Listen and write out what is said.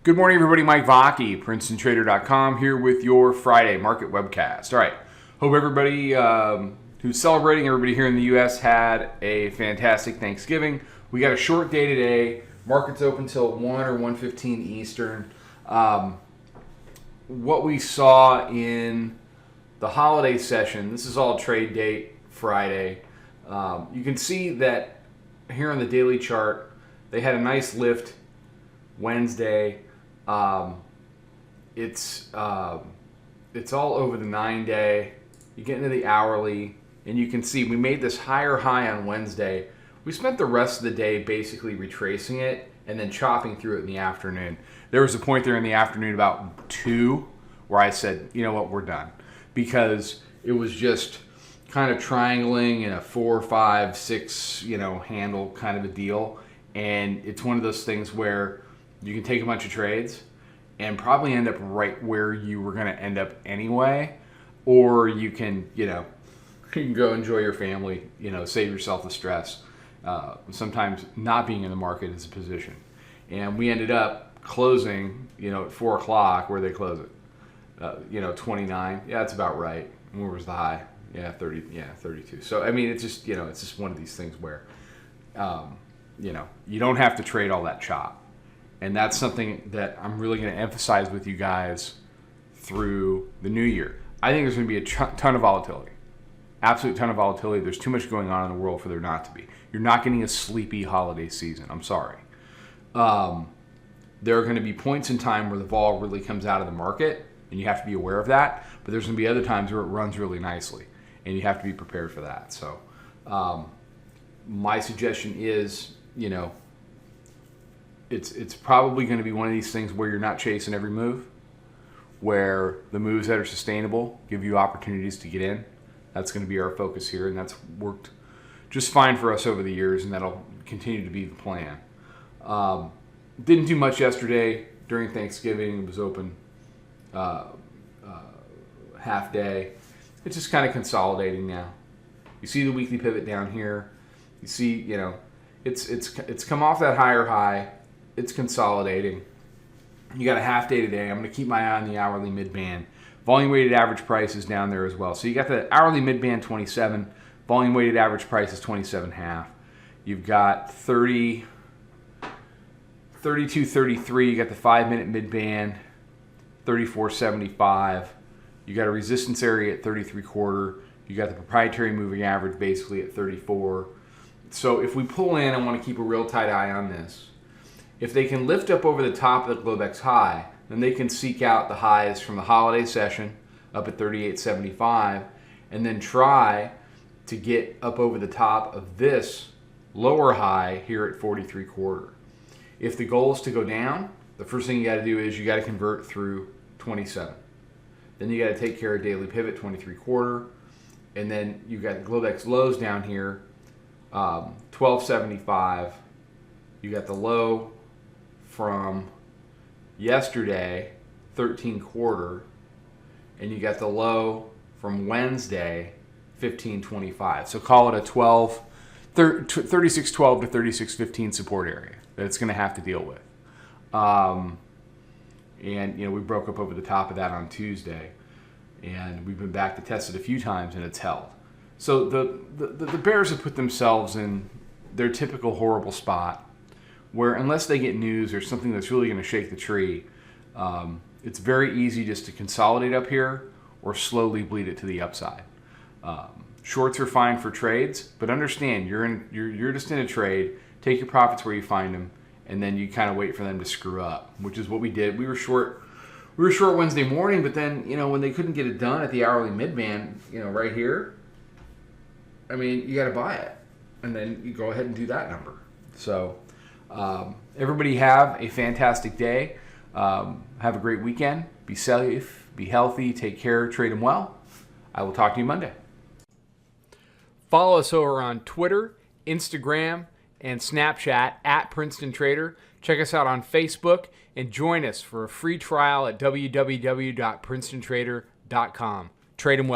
Good morning, everybody. Mike Vacchi, Princetontrader.com, here with your Friday market webcast. All right. Hope everybody who's celebrating, everybody here in the U.S. had a fantastic Thanksgiving. We got a short day today. Markets open till 1 or 1:15 Eastern. What we saw in the holiday session, this is all trade date Friday. You can see that here on the daily chart, they had a nice lift Wednesday. It's all over the 9-day. You get into the hourly, and you can see we made this higher high on Wednesday. We spent the rest of the day basically retracing it and then chopping through it in the afternoon. There was a point there in the afternoon about 2 where I said, you know what, we're done. Because it was just kind of triangling in a 4, 5, 6, handle kind of a deal. And it's one of those things where you can take a bunch of trades and probably end up right where you were going to end up anyway, or you can, you can go enjoy your family, save yourself the stress. Sometimes not being in the market is a position. And we ended up closing, at 4 o'clock. Where they close it? 29. Yeah, that's about right. And where was the high? Yeah, 30. Yeah, 32. So I mean, it's just it's just one of these things where you don't have to trade all that chop. And that's something that I'm really going to emphasize with you guys through the new year. I think there's going to be a ton of volatility. Absolute ton of volatility. There's too much going on in the world for there not to be. You're not getting a sleepy holiday season. I'm sorry. There are going to be points in time where the vol really comes out of the market, and you have to be aware of that. But there's going to be other times where it runs really nicely, and you have to be prepared for that. So my suggestion is, it's probably going to be one of these things where you're not chasing every move, where the moves that are sustainable give you opportunities to get in. That's going to be our focus here, and that's worked just fine for us over the years, and that'll continue to be the plan. Didn't do much yesterday during Thanksgiving. It was open half day. It's just kind of consolidating now. You see the weekly pivot down here. You see, it's come off that higher high. It's consolidating. You got a half day today. I'm going to keep my eye on the hourly mid-band. Volume weighted average price is down there as well. So you got the hourly mid-band 27. Volume weighted average price is 27.5. You've got 30, 32, 33. You got the 5-minute mid-band 34.75. You got a resistance area at 33.25. You got the proprietary moving average basically at 34. So if we pull in, I want to keep a real tight eye on this. If they can lift up over the top of the Globex high, then they can seek out the highs from the holiday session up at 38.75 and then try to get up over the top of this lower high here at 43.25. If the goal is to go down, the first thing you got to do is you got to convert through 27. Then you got to take care of daily pivot 23.25, and then you got the Globex lows down here 12.75. You got the low from yesterday 13.25, and you got the low from Wednesday 15.25. So call it a 36.12 to 36.15 support area that it's going to have to deal with. And we broke up over the top of that on Tuesday, and we've been back to test it a few times, and it's held. So the bears have put themselves in their typical horrible spot where unless they get news or something that's really going to shake the tree, it's very easy just to consolidate up here or slowly bleed it to the upside. Shorts are fine for trades, but understand you're just in a trade. Take your profits where you find them, and then you kind of wait for them to screw up, which is what we did. We were short Wednesday morning, but then when they couldn't get it done at the hourly mid-band, right here, I mean, you got to buy it, and then you go ahead and do that number. So everybody have a fantastic day. Have a great weekend. Be safe, be healthy, take care, trade them well. I will talk to you Monday. Follow us over on Twitter, Instagram, and Snapchat at Princeton Trader. Check us out on Facebook and join us for a free trial at www.princetontrader.com. Trade them well.